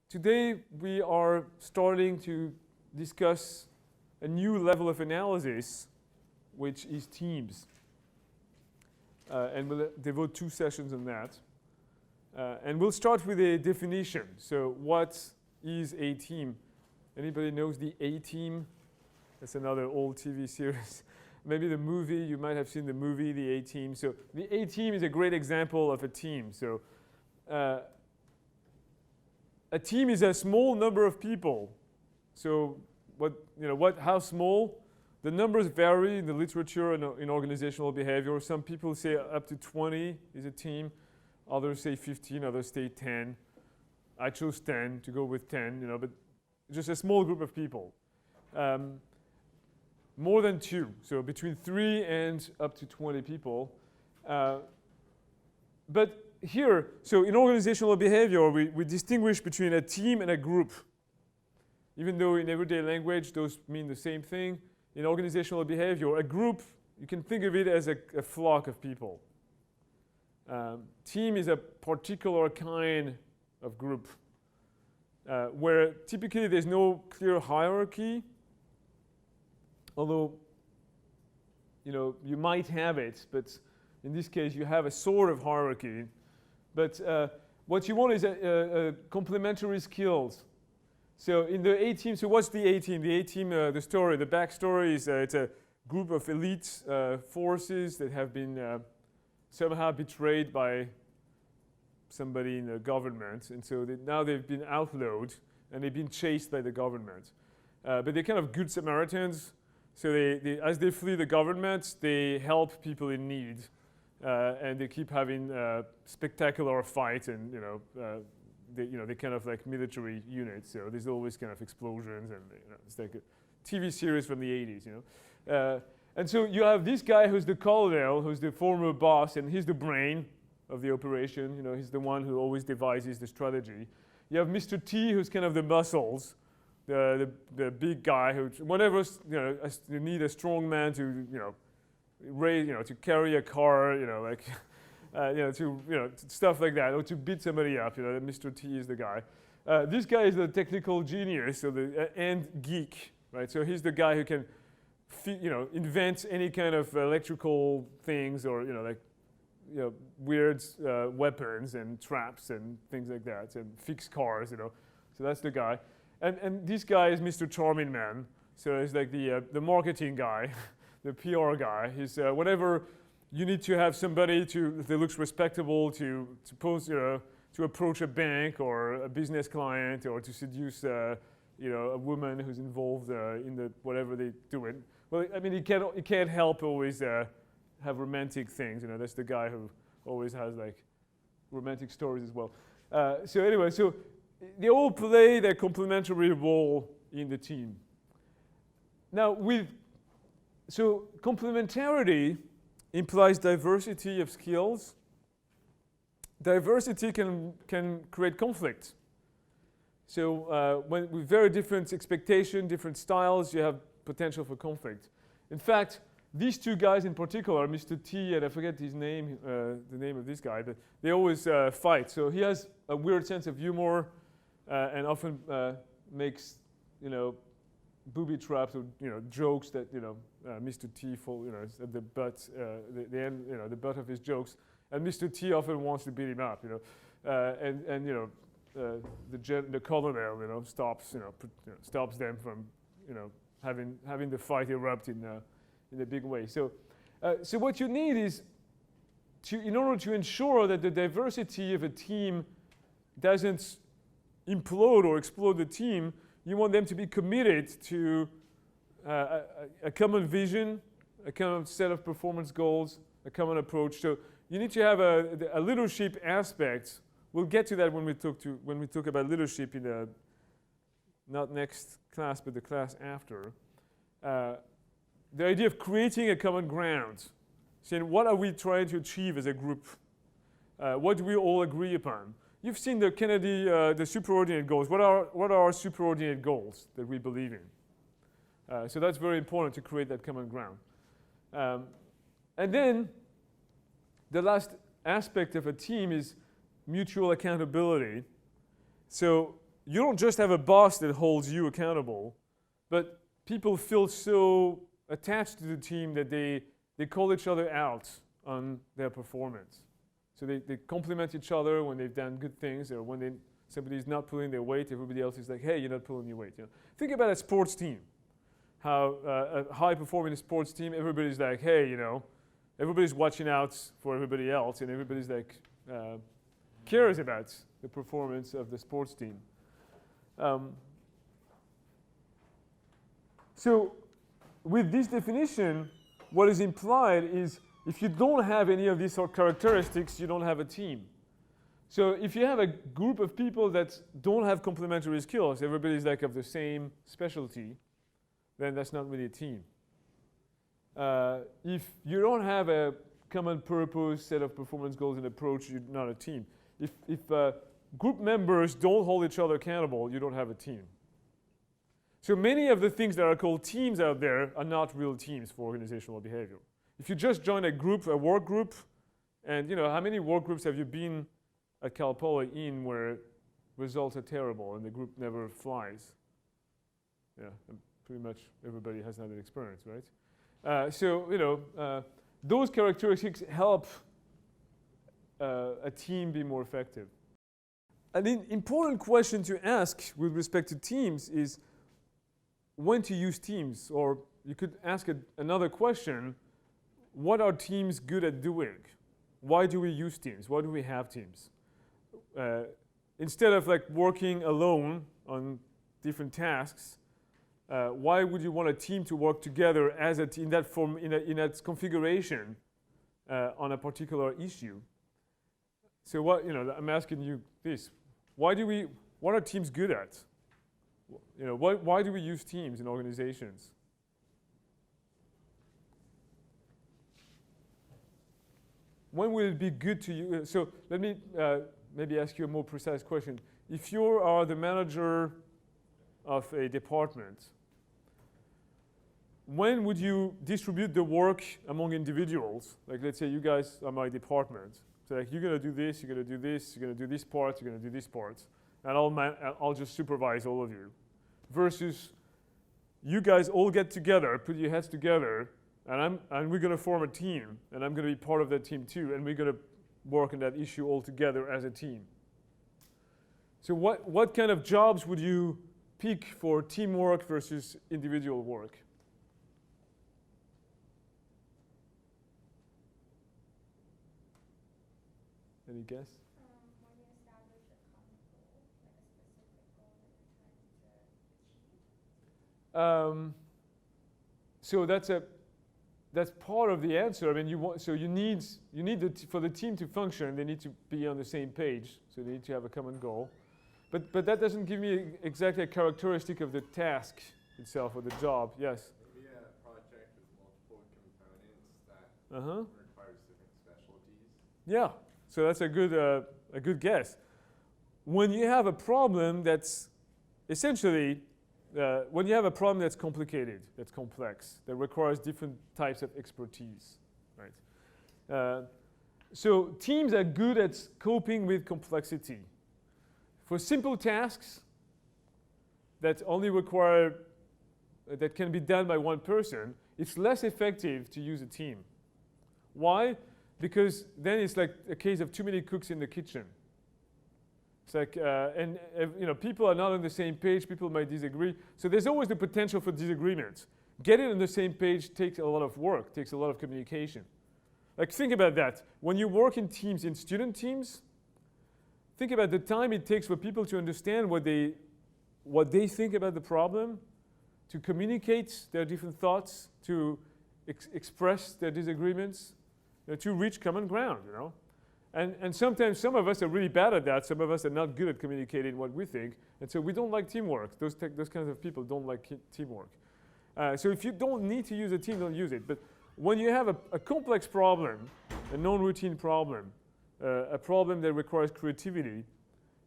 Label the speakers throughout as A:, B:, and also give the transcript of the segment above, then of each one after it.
A: today we are starting to discuss a new level of analysis, which is teams. And we'll devote 2 sessions on that. And we'll start with a definition. So what is a team? Anybody knows the A-Team? That's another old TV series. Maybe the movie, you might have seen the movie, The A-Team. So the A-Team is a great example of a team. So a team is a small number of people. So how small? The numbers vary in the literature and in organizational behavior. Some people say up to 20 is a team. Others say 15, others say 10. I chose 10 to go with 10, but just a small group of people. More than 2, so between 3 and up to 20 people. But here, so in organizational behavior, we distinguish between a team and a group. Even though in everyday language, those mean the same thing. In organizational behavior, a group, you can think of it as a flock of people. Team is a particular kind of group where typically there's no clear hierarchy, although you might have it, but in this case you have a sort of hierarchy. But what you want is a complementary skills. So in the A-Team, so what's the A-Team? The A-Team, the story, the backstory is it's a group of elite forces that have been somehow betrayed by somebody in the government. And so now they've been outlawed and they've been chased by the government. But they're kind of good Samaritans. So as they flee the government, they help people in need. And they keep having spectacular fights and, they're kind of like military units. So there's always kind of explosions and it's like a TV series from the 80s, And so you have this guy who's the colonel, who's the former boss, and he's the brain of the operation. He's the one who always devises the strategy. You have Mr. T, who's kind of the muscles, the big guy who, whenever you need a strong man to raise, to carry a car, to stuff like that, or to beat somebody up. Mr. T is the guy. This guy is the technical genius, so and geek, right? So he's the guy who can invent any kind of electrical things or weird weapons and traps and things like that, and fix cars. So that's the guy. And this guy is Mr. Charming Man. So he's like the marketing guy, the PR guy. He's whenever you need to have somebody that looks respectable to approach a bank or a business client or to seduce a woman who's involved in whatever they do it. Well, I mean, he can't help always have romantic things. That's the guy who always has like romantic stories as well. So anyway, so they all play their complementary role in the team. Now, so complementarity implies diversity of skills. Diversity can create conflict. So with very different expectations, different styles, you have potential for conflict. In fact, these 2 guys in particular, Mr. T and I forget his name, the name of this guy, but they always fight. So he has a weird sense of humor and often makes booby traps or jokes that Mr. T is at the butt, the end, the butt of his jokes, and Mr. T often wants to beat him up, the colonel stops them from having the fight erupt in a big way. So what you need is in order to ensure that the diversity of a team doesn't implode or explode the team, you want them to be committed to a common vision, a common set of performance goals, a common approach. So you need to have a leadership aspect. We'll get to that when we talk about leadership in the not next class, but the class after. The idea of creating a common ground, saying what are we trying to achieve as a group? What do we all agree upon? You've seen the Kennedy, the superordinate goals. What are our superordinate goals that we believe in? So that's very important to create that common ground. And then the last aspect of a team is mutual accountability. So you don't just have a boss that holds you accountable, but people feel so attached to the team that they call each other out on their performance. So they compliment each other when they've done good things, or when somebody's not pulling their weight, everybody else is like, hey, you're not pulling your weight. You know? Think about a sports team. How a high-performing sports team, everybody's like, hey, you know, everybody's watching out for everybody else, and everybody's like, cares about the performance of the sports team. So with this definition, what is implied is if you don't have any of these sort of characteristics, you don't have a team. So if you have a group of people that don't have complementary skills, everybody's like of the same specialty, then that's not really a team. If you don't have a common purpose, set of performance goals and approach, you're not a team. If group members don't hold each other accountable, you don't have a team. So many of the things that are called teams out there are not real teams for organizational behavior. If you just join a group, a work group, and you know, how many work groups have you been at Cal Poly in where results are terrible and the group never flies? Yeah, pretty much everybody has had that experience, right? So, you know, those characteristics help a team be more effective. An important question to ask with respect to teams is when to use teams, or you could ask another question, what are teams good at doing? Why do we use teams? Why do we have teams? Instead of like working alone on different tasks, why would you want a team to work together as in that form, in that configuration on a particular issue? So what, you know, I'm asking you this: what are teams good at? You know, why do we use teams in organizations? When will it be good to you? So let me maybe ask you a more precise question. If you are the manager of a department, when would you distribute the work among individuals? Like, let's say you guys are my department. So like, you're going to do this, you're going to do this, you're going to do this part, you're going to do this part. And I'll just supervise all of you. Versus you guys all get together, put your heads together, and we're going to form a team, and I'm going to be part of that team too, and we're going to work on that issue all together as a team. So what kind of jobs would you pick for teamwork versus individual work? Any guess?
B: When you establish a common goal, like a specific goal that you're trying to achieve.
A: So that's part of the answer. I mean, for the team to function, they need to be on the same page. So they need to have a common goal. But that doesn't give me exactly a characteristic of the task itself or the job. Yes?
C: Maybe a project with multiple components that requires different specialties.
A: Yeah. So that's a good guess. When you have a problem that's essentially, when you have a problem that's complicated, that's complex, that requires different types of expertise, right? So teams are good at coping with complexity. For simple tasks that only require, that can be done by one person, it's less effective to use a team. Why? Because then it's like a case of too many cooks in the kitchen. It's like, you know, people are not on the same page, people might disagree. So there's always the potential for disagreements. Getting on the same page takes a lot of work, takes a lot of communication. Like, think about that. When you work in teams, in student teams, think about the time it takes for people to understand what they think about the problem, to communicate their different thoughts, to express their disagreements, to reach common ground, you know. And sometimes some of us are really bad at that. Some of us are not good at communicating what we think. And so we don't like teamwork. Those kinds of people don't like teamwork. So if you don't need to use a team, don't use it. But when you have a complex problem, a non-routine problem, a problem that requires creativity,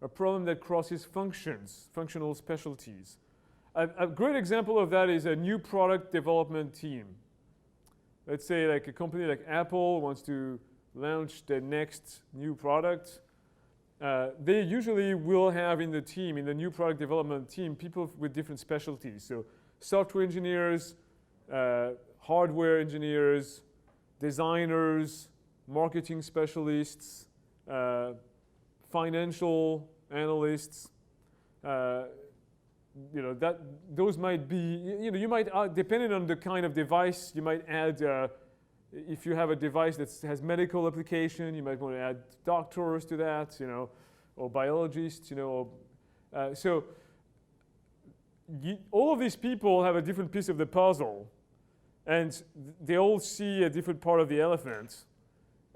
A: a problem that crosses functional specialties. A great example of that is a new product development team. Let's say like a company like Apple wants to launch their next new product. they usually will have in the team, in the new product development team, people with different specialties. So software engineers, hardware engineers, designers, marketing specialists, financial analysts. Those might be, you might, depending on the kind of device, you might add, if you have a device that has medical application, you might want to add doctors to that, or biologists, so all of these people have a different piece of the puzzle, and they all see a different part of the elephant,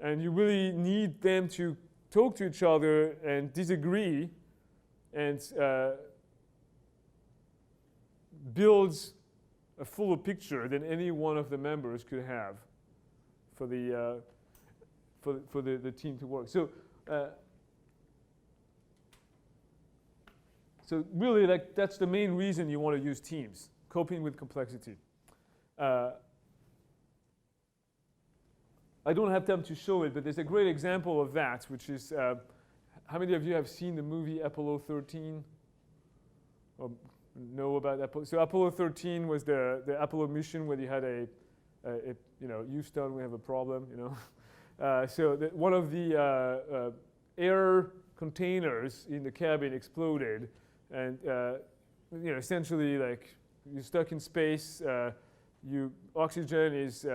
A: and you really need them to talk to each other and disagree, and builds a fuller picture than any one of the members could have for the team to work. So really, that's the main reason you want to use teams: coping with complexity. I don't have time to show it, but there's a great example of that, which is, how many of you have seen the movie Apollo 13? Or know about Apollo? So Apollo 13 was the Apollo mission where you had Houston, we have a problem, so one of the air containers in the cabin exploded, and essentially, like, you're stuck in space. Oxygen is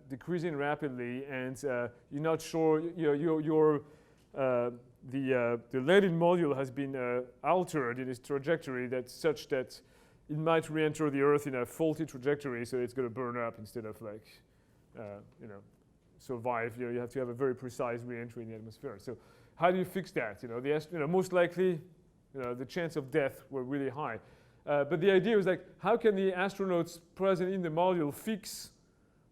A: decreasing rapidly, and you're not sure. The landing module has been altered in its trajectory that's such that it might re-enter the Earth in a faulty trajectory, so it's going to burn up instead of survive. You have to have a very precise re-entry in the atmosphere. So how do you fix that? Most likely, the chance of death were really high. But the idea was how can the astronauts present in the module fix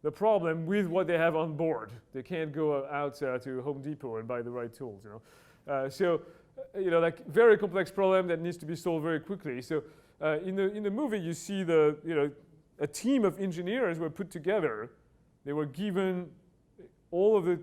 A: the problem with what they have on board? They can't go out to Home Depot and buy the right tools, very complex problem that needs to be solved very quickly. So in the movie, you see a team of engineers were put together. They were given all of the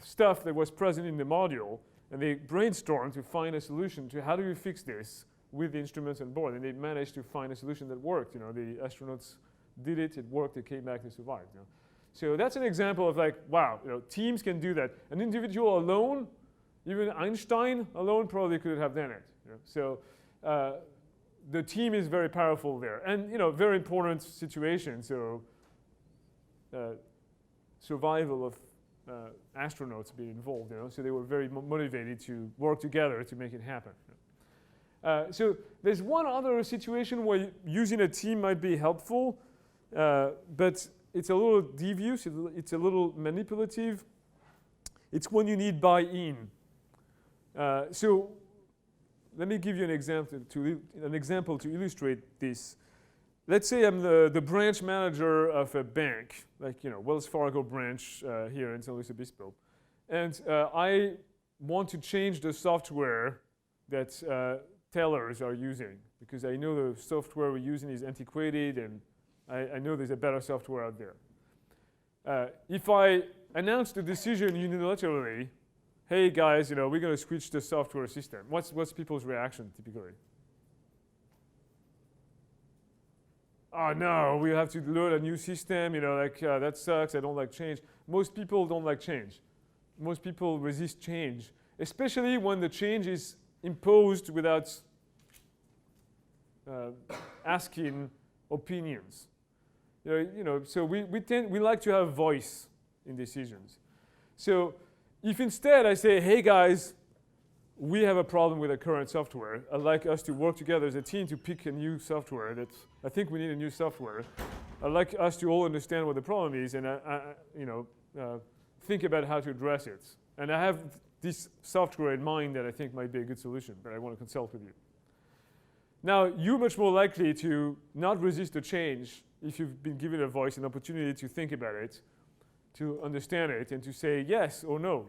A: stuff that was present in the module, and they brainstormed to find a solution to how do you fix this with the instruments on board, and they managed to find a solution that worked. The astronauts did it, it worked, they came back, they survived. So that's an example of wow, teams can do that. An individual alone, even Einstein alone probably could have done it. So the team is very powerful there, and very important situation. So survival of astronauts being involved. So they were very motivated to work together to make it happen. So there's one other situation where using a team might be helpful, but it's a little devious, it's a little manipulative. It's when you need buy-in. So let me give you an example to illustrate this. Let's say I'm the branch manager of a bank, Wells Fargo branch here in San Luis Obispo, and I want to change the software that tellers are using, because I know the software we're using is antiquated, and I know there's a better software out there. If I announce the decision unilaterally, hey guys, we're going to switch the software system, what's people's reaction typically? Oh no, we have to learn a new system, that sucks, I don't like change. Most people don't like change. Most people resist change, especially when the change is imposed without asking opinions. So we like to have voice in decisions. So if instead I say, hey guys, we have a problem with our current software. I'd like us to work together as a team to pick a new software that I think we need a new software. I'd like us to all understand what the problem is and think about how to address it. And I have this software in mind that I think might be a good solution, but I want to consult with you. Now, you're much more likely to not resist a change if you've been given a voice, an opportunity to think about it, to understand it, and to say yes or no.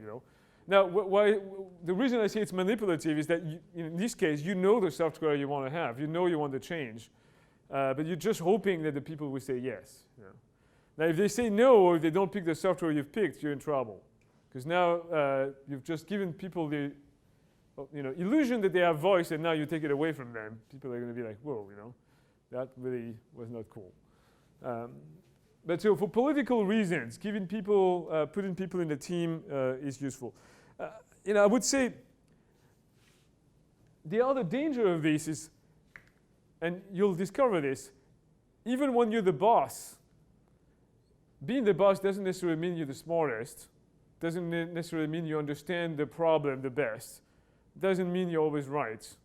A: Now, the reason I say it's manipulative is that in this case, you know the software you want to have, you want the change, but you're just hoping that the people will say yes. Now, if they say no, or if they don't pick the software you've picked, you're in trouble. Because now you've just given people the illusion that they have voice, and now you take it away from them. People are going to be like, whoa, that really was not cool. But so for political reasons, putting people in the team is useful. I would say the other danger of this is, and you'll discover this, even when you're the boss, being the boss doesn't necessarily mean you're the smartest, doesn't necessarily mean you understand the problem the best, doesn't mean you're always right.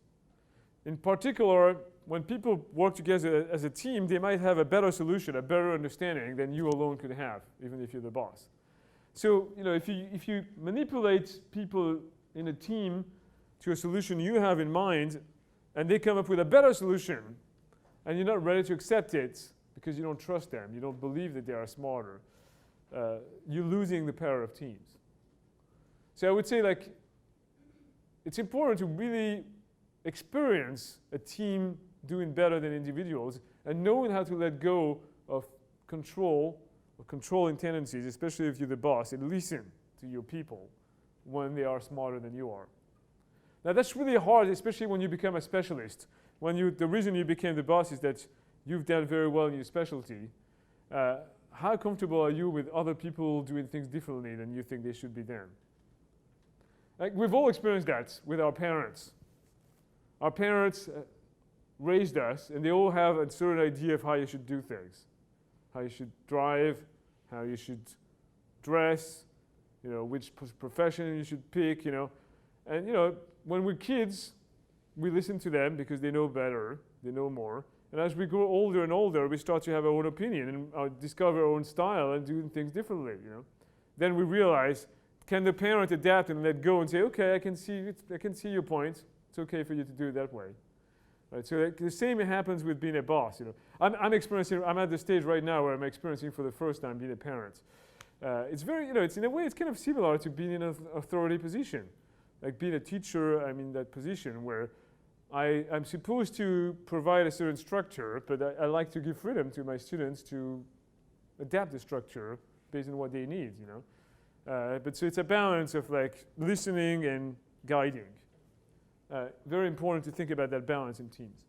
A: In particular, when people work together as a team, they might have a better solution, a better understanding than you alone could have, even if you're the boss. So, if you manipulate people in a team to a solution you have in mind, and they come up with a better solution, and you're not ready to accept it because you don't trust them, you don't believe that they are smarter, you're losing the power of teams. So I would say, it's important to really experience a team doing better than individuals and knowing how to let go of controlling tendencies, especially if you're the boss, and listen to your people when they are smarter than you are. Now that's really hard, especially when you become a specialist. The reason you became the boss is that you've done very well in your specialty. How comfortable are you with other people doing things differently than you think they should be done? We've all experienced that with our parents. Our parents raised us, and they all have a certain idea of how you should do things, how you should drive, how you should dress, which profession you should pick, And when we're kids, we listen to them because they know better, they know more. And as we grow older and older, we start to have our own opinion and discover our own style and do things differently. Then we realize, can the parent adapt and let go and say, okay, I can see your point. It's okay for you to do it that way. Right? So the same happens with being a boss. I'm at the stage right now where I'm experiencing for the first time being a parent. It's very, it's in a way, it's kind of similar to being in an authority position. Like being a teacher, I'm in that position where I'm supposed to provide a certain structure, but I like to give freedom to my students to adapt the structure based on what they need, But so it's a balance of listening and guiding. Very important to think about that balance in teams.